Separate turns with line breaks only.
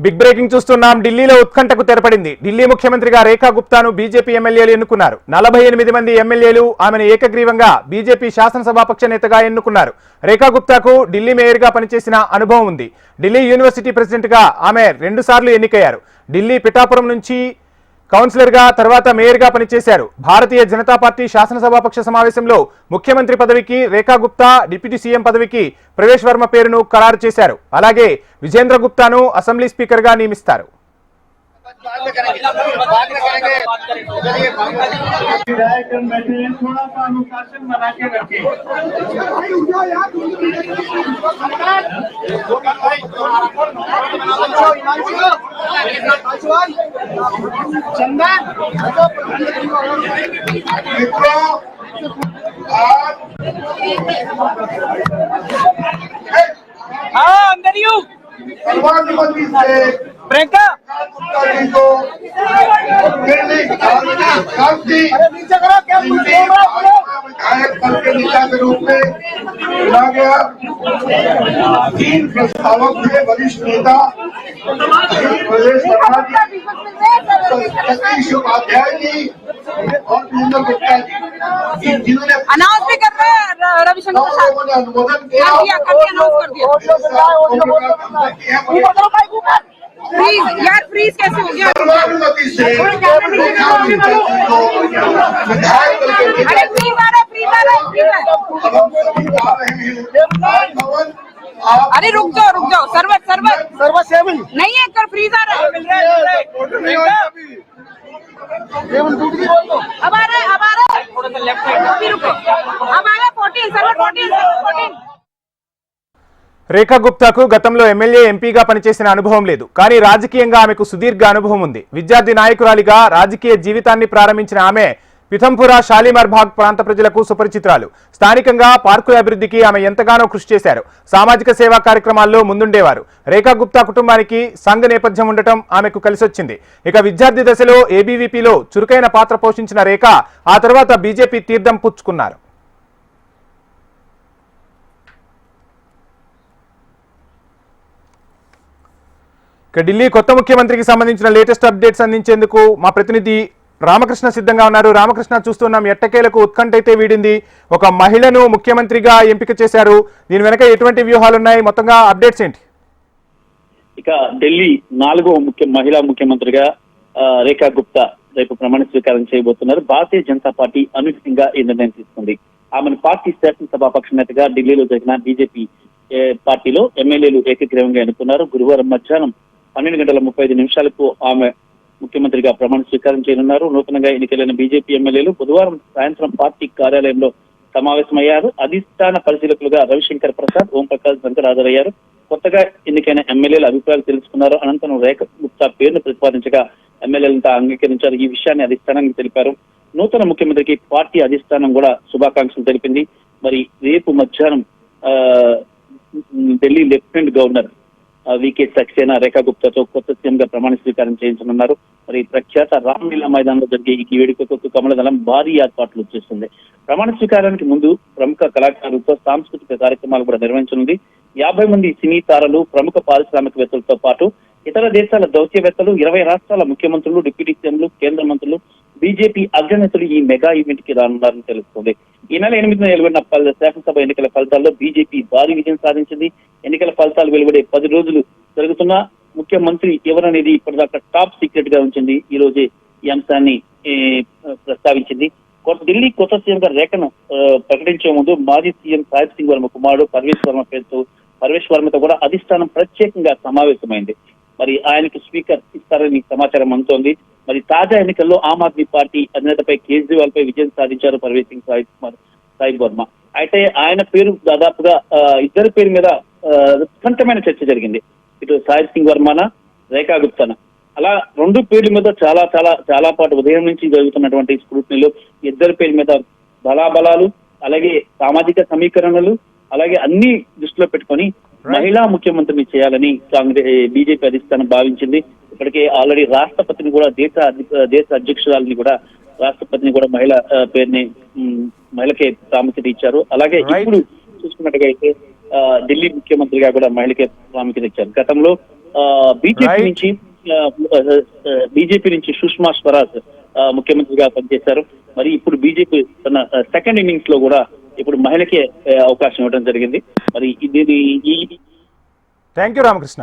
Big breaking చూస్తున్నాం. ఢిల్లీలో ఉత్కంఠకు తెరపడింది. ఢిల్లీ ముఖ్యమంత్రిగా రేఖా గుప్తాను బీజేపీ ఎమ్మెల్యేలు ఎన్నుకున్నారు. 48 మంది ఎమ్మెల్యేలు ఆమెను ఏకగ్రీవంగా బీజేపీ శాసనసభాపక్ష నేతగా ఎన్నుకున్నారు. రేఖా గుప్తాకు ఢిల్లీ మేయర్గా పనిచేసిన అనుభవం ఉంది. ఢిల్లీ యూనివర్సిటీ ప్రెసిడెంట్గా ఆమె 2 సార్లు ఎన్నికయ్యారు. ఢిల్లీ పిఠాపురం నుంచి కౌన్సిలర్గా తర్వాత మేయర్గా పనిచేశారు. భారతీయ జనతా పార్టీ శాసనసభాపక్ష సమావేశంలో ముఖ్యమంత్రి పదవికి రేఖా గుప్తా, డిప్యూటీ సీఎం పదవికి ప్రవేశ్ వర్మ పేరును ఖరారు చేశారు. అలాగే విజేంద్ర గుప్తాను అసెంబ్లీ స్పీకర్గా నియమిస్తారు.
नेता के रूप में चुना गया। 3 प्रस्तावक थे वरिष्ठ नेता प्रदेश सतीश उपाध्याय जी और विजेंद्र गुप्ता जी, जिन्होंने
अनाउंस भी कर रहे हैं। रविशंकर प्रसाद
ने अनुमोदन किया।
प्लीज यार, प्लीज कैसे हो गया?
सर्वानुमति से
अरे प्लीज आ रहा, प्लीज आ रहा, अरे रुक जाओ सर्वर सेवन नहीं है, कर फ्रीज आ रहा है। अब आ रहा है थोड़ा सा लेफ्ट साइड, रुको अब आ रहा है 14 सर्वर 14।
రేఖా గుప్తాకు గతంలో ఎమ్మెల్యే, ఎంపీగా పనిచేసిన అనుభవం లేదు. కానీ రాజకీయంగా ఆమెకు సుదీర్ఘ అనుభవం ఉంది. విద్యార్థి నాయకురాలిగా రాజకీయ జీవితాన్ని ప్రారంభించిన ఆమె పిథంపుర, షాలిమార్ బాగ్ ప్రాంత ప్రజలకు సుపరిచితురాలు. స్థానికంగా పార్కుల అభివృద్ధికి ఆమె ఎంతగానో కృషి చేశారు. సామాజిక సేవా కార్యక్రమాల్లో ముందుండేవారు. రేఖా గుప్తా కుటుంబానికి సంఘ నేపథ్యం ఉండటం ఆమెకు కలిసొచ్చింది. ఇక విద్యార్థి దశలో ఏబీవీపీలో చురుకైన పాత్ర పోషించిన రేఖ ఆ తర్వాత బీజేపీ తీర్థం పుచ్చుకున్నారు. ఇక ఢిల్లీ కొత్త ముఖ్యమంత్రికి సంబంధించిన లేటెస్ట్ అప్డేట్స్ అందించేందుకు మా ప్రతినిధి రామకృష్ణ సిద్ధంగా ఉన్నారు. రామకృష్ణ, చూస్తున్నాం ఎట్టకేలకు ఉత్కంఠ అయితే వీడింది. ఒక మహిళను ముఖ్యమంత్రిగా ఎంపిక చేశారు. దీని వెనక ఎటువంటి వ్యూహాలు ఉన్నాయి? మొత్తంగా అప్డేట్స్ ఏంటి?
ఇక ఢిల్లీ 4వ మహిళా ముఖ్యమంత్రిగా రేఖా గుప్తా రేపు ప్రమాణ స్వీకారం చేయబోతున్నారు. భారతీయ జనతా పార్టీ అనూహ్యంగా ఈ నిర్ణయం తీసుకుంది. ఆమెను పార్టీ శాసనసభాపక్ష నేతగా ఢిల్లీలో జరిగిన బీజేపీ పార్టీలో ఎమ్మెల్యేలు ఏకగ్రీవంగా ఎన్నుకున్నారు. గురువారం మధ్యాహ్నం 12:35 ఆమె ముఖ్యమంత్రిగా ప్రమాణ స్వీకారం చేయనున్నారు. నూతనంగా ఎన్నికలైన బీజేపీ ఎమ్మెల్యేలు బుధవారం సాయంత్రం పార్టీ కార్యాలయంలో సమావేశమయ్యారు. అధిష్టాన పరిశీలకులుగా రవిశంకర్ ప్రసాద్, ఓంప్రకాష్ శంకర్ హాజరయ్యారు. కొత్తగా ఎన్నికైన ఎమ్మెల్యేల అభిప్రాయాలు తెలుసుకున్నారు. అనంతరం రేఖా గుప్తా పేరును ప్రతిపాదించగా ఎమ్మెల్యేలంతా అంగీకరించారు. ఈ విషయాన్ని అధిష్టానానికి తెలిపారు. నూతన ముఖ్యమంత్రికి పార్టీ అధిష్టానం కూడా శుభాకాంక్షలు తెలిపింది. మరి రేపు మధ్యాహ్నం ఢిల్లీ లెఫ్టినెంట్ గవర్నర్ వికే సక్సేనా రేఖా గుప్తాతో కొత్త సీఎం గా ప్రమాణ స్వీకారం చేయించనున్నారు. మరి ప్రఖ్యాత రామ్లీలా మైదానంలో జరిగే ఈ వేడుకకు కమలదళం భారీ ఏర్పాట్లు చేస్తుంది. ప్రమాణ స్వీకారానికి ముందు ప్రముఖ కళాకారులతో సాంస్కృతిక కార్యక్రమాలు కూడా నిర్వహించనుంది. 50 మంది సినీ తారలు, ప్రముఖ పారిశ్రామికవేత్తలతో పాటు ఇతర దేశాల దౌత్యవేత్తలు, 20 రాష్ట్రాల ముఖ్యమంత్రులు, డిప్యూటీ సీఎంలు, కేంద్ర మంత్రులు, బీజేపీ అగ్రనేతలు ఈ మెగా ఈవెంట్ కి రానున్నారని తెలుస్తుంది. ఈ నెల 8న వెలువడిన శాసనసభ ఎన్నికల ఫలితాల్లో బీజేపీ భారీ విజయం సాధించింది. ఎన్నికల ఫలితాలు వెలువడే 10 రోజులు జరుగుతున్న ముఖ్యమంత్రి ఎవరనేది ఇప్పటిదాకా టాప్ సీక్రెట్ గా ఉంచింది. ఈ రోజే ఈ అంశాన్ని ప్రస్తావించింది. ఢిల్లీ కొత్త సీఎం గా రేఖను ప్రకటించే ముందు మాజీ సీఎం సాహిబ్ సింగ్ వర్మ కుమారుడు పర్వేష్ వర్మతో కూడా అధిష్టానం ప్రత్యేకంగా సమావేశమైంది. మరి ఆయనకు స్పీకర్ ఇస్తారని సమాచారం అందుతోంది. మరి తాజా ఎన్నికల్లో ఆమ్ ఆద్మీ పార్టీ అధినేతపై కేజ్రీవాల్ పై విజయం సాధించారు పర్వేష్ సింగ్ సాహిబ్ వర్మ. అయితే ఆయన పేరు దాదాపుగా ఇద్దరి పేరు మీద ఉత్కంఠమైన చర్చ జరిగింది. ఇటు సాహిబ్ సింగ్ వర్మనా, రేఖా గుప్తానా, అలా 2 పేర్ల మీద చాలా పాటు ఉదయం నుంచి జరుగుతున్నటువంటి స్క్రూటినీలో ఇద్దరి పేర్ల మీద బలాబలాలు, అలాగే సామాజిక సమీకరణలు, అలాగే అన్ని దృష్టిలో పెట్టుకొని మహిళా ముఖ్యమంత్రిని చేయాలని బీజేపీ అధిష్టానం భావించింది. ఇప్పటికే ఆల్రెడీ రాష్ట్రపతిని కూడా దేశ అధ్యక్షురాలని కూడా రాష్ట్రపతిని కూడా మహిళకే ప్రాముఖ్యత ఇచ్చారు. అలాగే ఇప్పుడు చూసుకున్నట్టుగా అయితే ఢిల్లీ ముఖ్యమంత్రిగా కూడా మహిళకే ప్రాముఖ్యత ఇచ్చారు. గతంలో బీజేపీ
Right.
నుంచి సుష్మా స్వరాజ్ ముఖ్యమంత్రిగా పనిచేశారు. మరి ఇప్పుడు బీజేపీ తన సెకండ్ ఇన్నింగ్స్ లో కూడా ఇప్పుడు మహిళకే అవకాశం ఇవ్వడం జరిగింది. మరి ఇది
థ్యాంక్ యూ రామకృష్ణ.